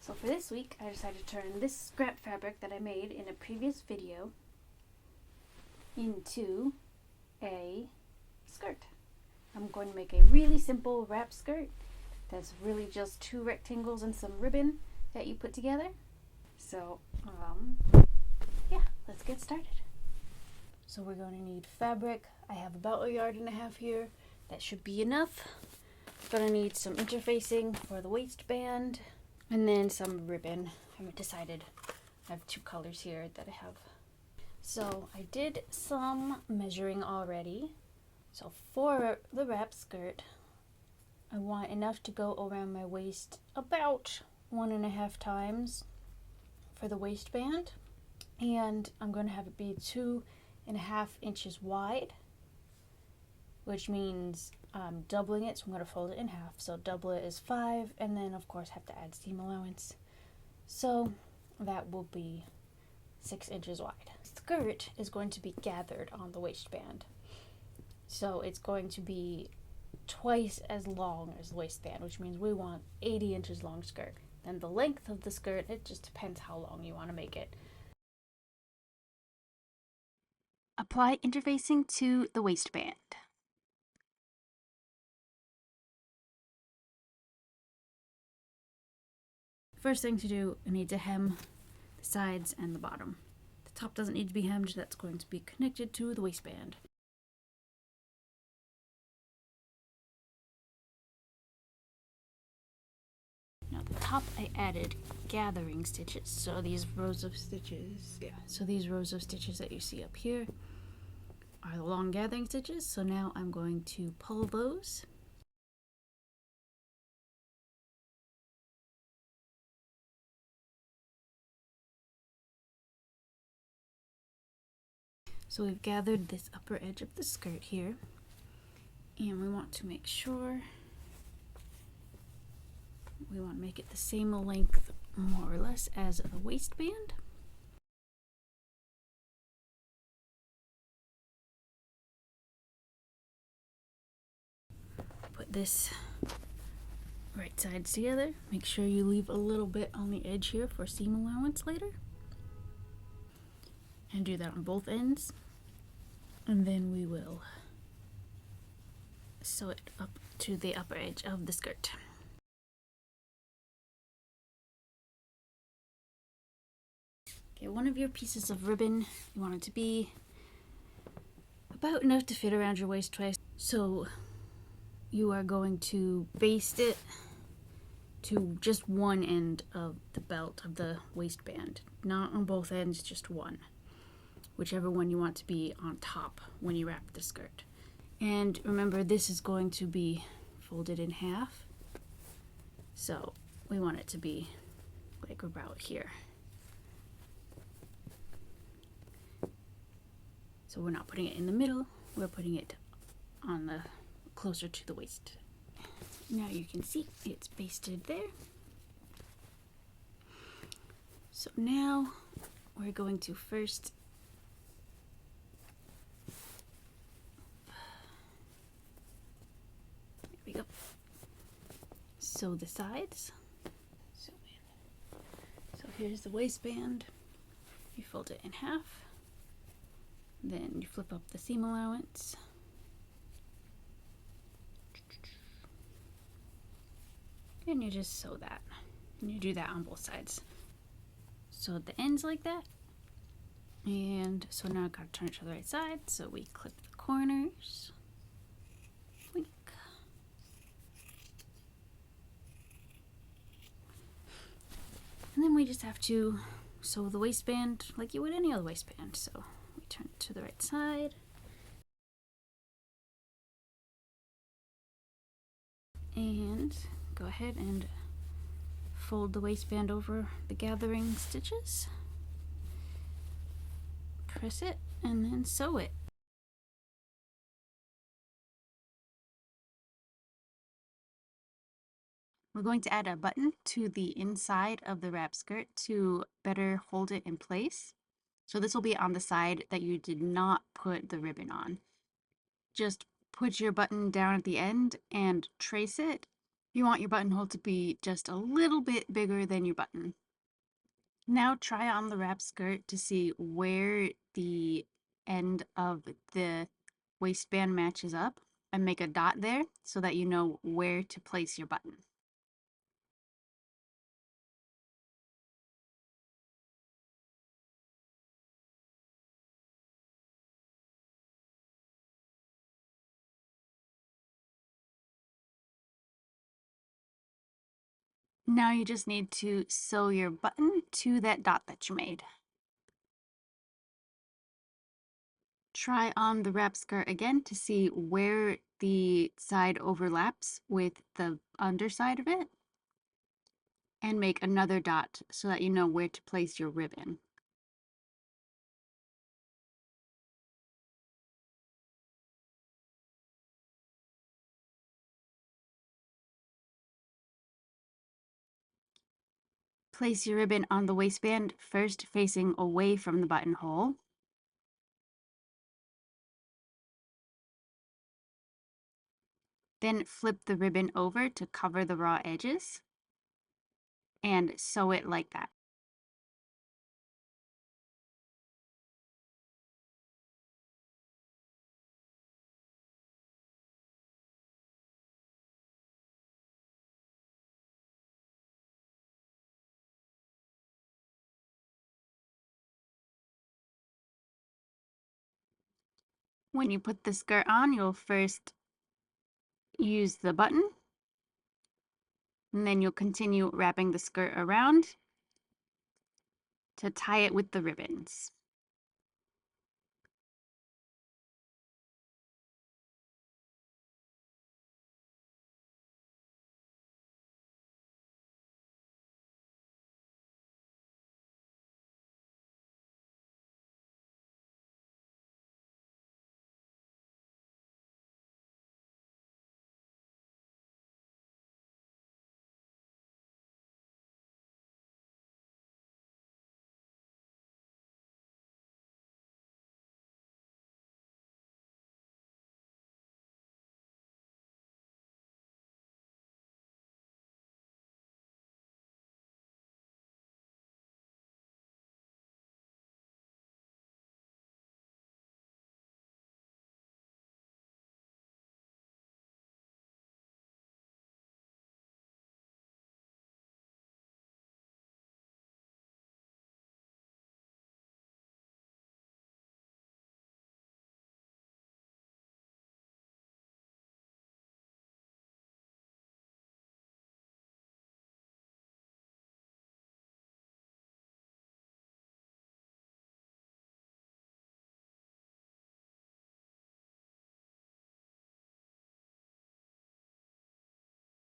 So for this week, I decided to turn this scrap fabric that I made in a previous video into a skirt. I'm going to make a really simple wrap skirt that's really just 2 rectangles and some ribbon that you put together. So, yeah, let's get started. So we're going to need fabric. I have about 1.5 yards here. That should be enough. Gonna need some interfacing for the waistband and then some ribbon. I haven't decided. I have 2 colors here that I have. So I did some measuring already. So for the wrap skirt, I want enough to go around my waist about 1.5 times for the waistband. And I'm going to have it be 2.5 inches wide, which means I'm doubling it, so I'm going to fold it in half. So double it is 5, and then of course have to add seam allowance. So that will be 6 inches wide. Skirt is going to be gathered on the waistband. So it's going to be twice as long as the waistband, which means we want 80 inches long skirt. Then the length of the skirt, it just depends how long you want to make it. Apply interfacing to the waistband. First thing to do, I need to hem the sides and the bottom. The top doesn't need to be hemmed, that's going to be connected to the waistband. Now the top I added gathering stitches, so these rows of stitches, these rows of stitches that you see up here are the long gathering stitches, so now I'm going to pull those. So we've gathered this upper edge of the skirt here, and we want to make sure we want to make it the same length more or less as the waistband. Put this right sides together. Make sure you leave a little bit on the edge here for seam allowance later. And do that on both ends. And then we will sew it up to the upper edge of the skirt. Okay, one of your pieces of ribbon, you want it to be about enough to fit around your waist twice. So you are going to baste it to just one end of the belt of the waistband, not on both ends, just one. Whichever one you want to be on top when you wrap the skirt. And remember, this is going to be folded in half, so we want it to be like about here. So we're not putting it in the middle, we're putting it on the closer to the waist. Now you can see it's basted there. So now we're going to first sew the sides. So here's the waistband. You fold it in half. Then you flip up the seam allowance. And you just sew that. And you do that on both sides. Sew the ends like that. And so now I've got to turn it to the right side. So we clip the corners. And then we just have to sew the waistband like you would any other waistband. So we turn it to the right side. And go ahead and fold the waistband over the gathering stitches. Press it and then sew it. We're going to add a button to the inside of the wrap skirt to better hold it in place. So this will be on the side that you did not put the ribbon on. Just put your button down at the end and trace it You want your buttonhole to be just a little bit bigger than your button. Now try on the wrap skirt to see where the end of the waistband matches up and make a dot there so that you know where to place your button. Now you just need to sew your button to that dot that you made. Try on the wrap skirt again to see where the side overlaps with the underside of it, and make another dot so that you know where to place your ribbon. Place your ribbon on the waistband, first facing away from the buttonhole. Then flip the ribbon over to cover the raw edges and sew it like that. When you put the skirt on, you'll first use the button, and then you'll continue wrapping the skirt around to tie it with the ribbons.